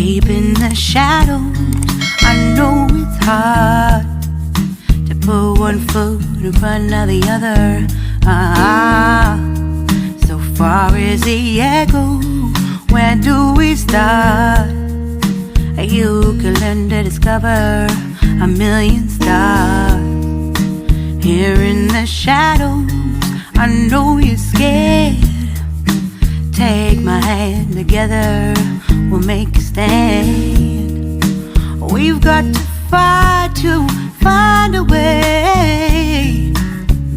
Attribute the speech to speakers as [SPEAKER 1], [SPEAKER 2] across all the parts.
[SPEAKER 1] deep in the shadows. I know it's hard to put one foot in front of the other. So far as the echo, where do we start? You can learn to discover a million stars. Here in the shadows, I know you're scared. Take my hand, together we'll make a stand. We've got to fight to find a way.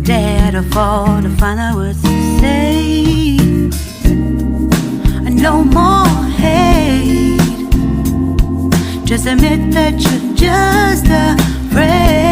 [SPEAKER 1] Dare to fall to find out what to say. No more hate. Just admit that you're just afraid.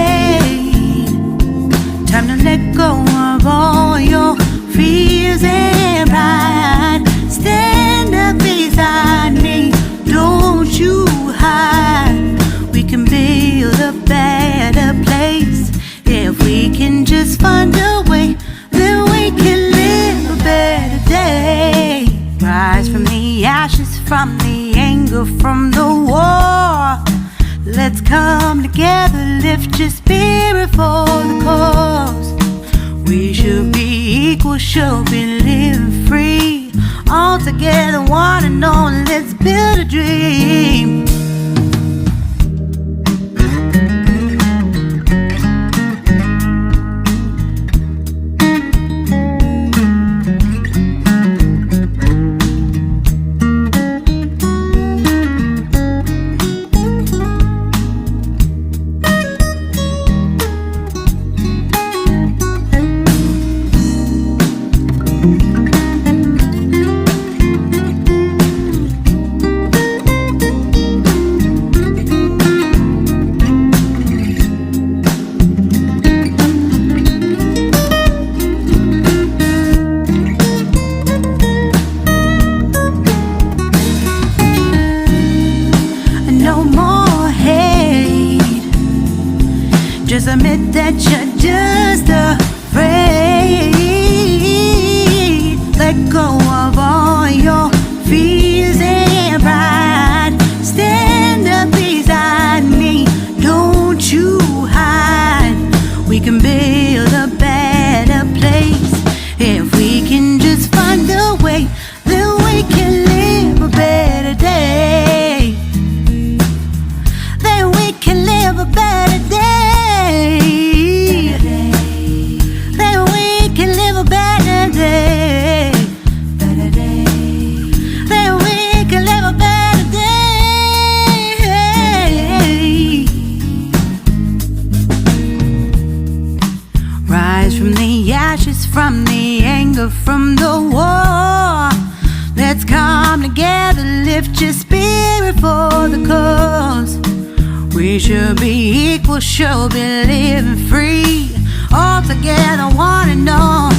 [SPEAKER 1] Time to let go of all your fears and pride. Stand up beside me, don't you hide. We can build a better place. If we can just find a way, then we can live a better day. Rise from the ashes, from the anger, from the war. Let's come together, lift your spirit for the cause. We should be equal, should be living free. All together, one and all, let's build a dream. Just admit that you're just afraid. Let go of all your fears and pride. Stand up beside me, don't you hide. We can build a better place. If we can just find a way, then we can live a better day. Then we can live a better day. Then we can live a better day. Then we can live a better day. Rise from the ashes, from the anger, from the war. Let's come together, lift your spirit for the cause. We should be equal, should be living free. All together, one and all.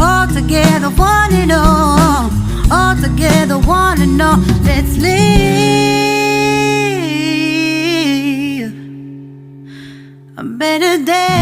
[SPEAKER 1] All together, one and all. All together, one and all. Let's live a better day.